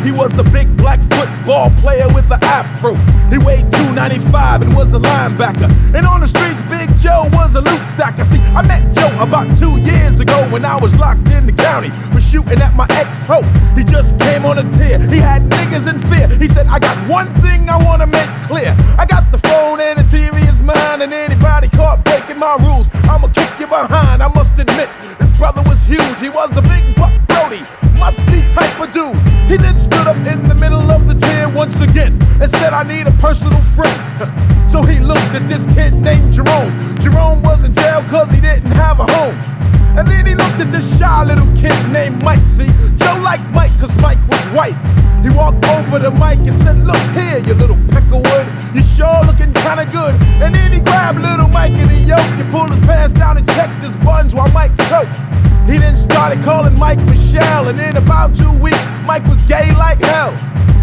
He was a big black football player with an afro. He weighed 295 and was a linebacker. And on the streets, Big Joe was a loot stacker. See, I met Joe about 2 years ago when I was locked in the county for shooting at my ex-hoe. He just came on a tear. He had niggas in fear. He said, I got one thing I wanna make clear. I got the phone and the TV is mine, and anybody caught breaking my rules, I'ma kick you behind. I must admit, his brother was huge. He was a big buck Brody, musty type of dude. He then stood up in the middle of the tier once again and said, I need a personal friend. So he looked at this kid named Jerome. Jerome was in jail cause he didn't have a home. And then he looked at this shy little kid named Mike. See, Joe liked Mike cause Mike was white. He walked over to Mike and said, look here, you little peckerwood, you sure looking kinda good. And then he grabbed little Mike and he yoked and pulled his pants down and checked his buttons while Mike choked. He then started calling Mike Michelle, and in about 2 weeks, Mike was gay like hell.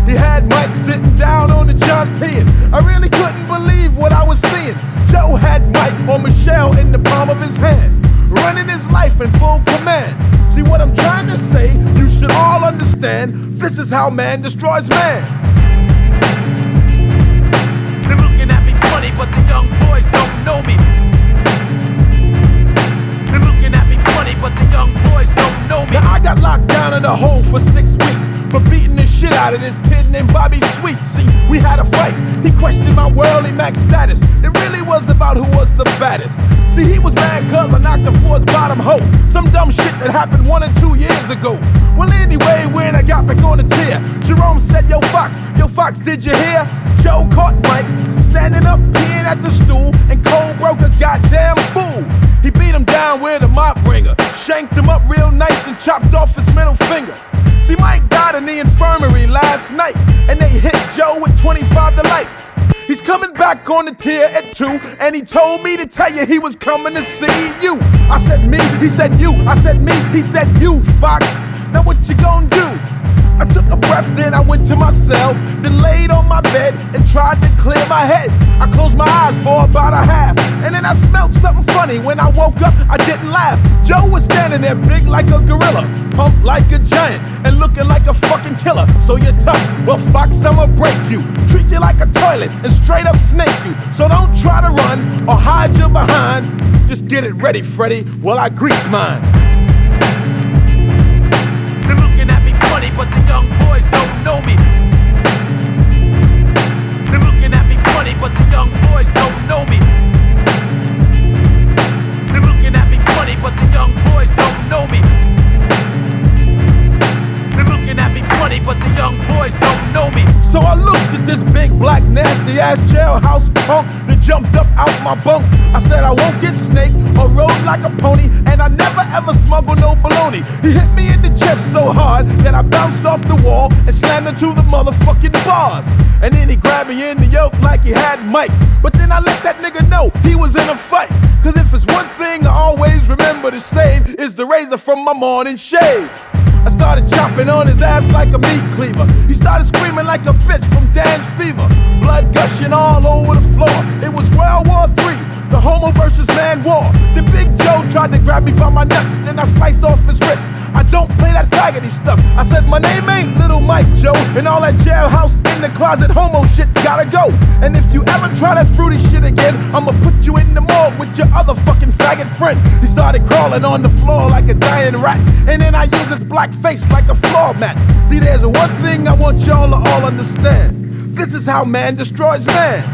He had Mike sitting down on the John P. I really couldn't believe what I was seeing. Joe had Mike or Michelle in the palm of his hand, running his life in full command. See what I'm trying to say? You should all understand, this is how man destroys man. They're looking at me funny, but the young boys don't know me. They're looking at me funny, but the young boys don't know me. Now I got locked down in a hole for 6 weeks for beating the shit out of this kid named Bobby Sweet. See, we had a fight. He questioned my worldly max status. It really was about who was the baddest. See, he was mad cause I knocked him for his bottom hole. Some dumb shit that happened 1 or 2 years ago. Well, anyway, when I got back on the tier, Jerome said, yo, Foxxx, did you hear? Joe caught Mike standing up peeing at the stool, and Cole broke a goddamn fool. He beat him down with a mop ringer, shanked him up real nice and chopped off his middle finger. See, Mike died in the infirmary last night, and they hit Joe with 25 to life. He's coming back on the tier at 2, and he told me to tell you he was coming to see you. I said me, he said you. I said me, he said you, Foxxx. Now what you gonna do? I took a breath, then I went to my cell, then laid on my bed and tried to clear my head. I closed my eyes for about a half, and then I smelled something funny. When I woke up, I didn't laugh. Joe was standing there big like a gorilla, pumped like a giant, and looking like a fucking killer. So you're tough, well Foxxx, I'ma break you, treat you like a toilet, and straight up snake you. So don't try to run or hide your behind. Just get it ready, Freddie, while I grease mine. They're looking at me funny, but the young boys don't know me. They're looking at me funny, but the young boys don't know me. They're looking at me funny, but the young boys don't know me. They're looking at me funny, but the young boys don't know me. So I looked at this big black nasty ass jailhouse punk that jumped up out my bunk. I said I won't get snaked or rode like a pony, and I never ever smuggle no baloney. He hit me in the chest so hard that I bounced off the wall and slammed into the motherfucking bars. And then he grabbed me in the yoke like he had Mike. But then I let that nigga know he was in a fight. Cause if it's one thing I always remember to save, is the razor from my morning shave. I started chopping on his ass like a meat cleaver. He started screaming like a bitch from Dan's fever. Blood gushing all over the floor. It was World War III, the homo versus man war. Then Big Joe tried to grab me by my nuts, then I sliced off his wrist. I don't play that faggoty stuff. I said my name ain't Little Mike Joe, and all that jailhouse in the closet homo shit gotta go. And if you ever try that fruity shit again, I'ma put you in the morgue with your other fucking faggot friend. He started crawling on the floor like a dying rat, and then I used his black face like a floor mat. See, there's one thing I want y'all to all understand. This is how man destroys man.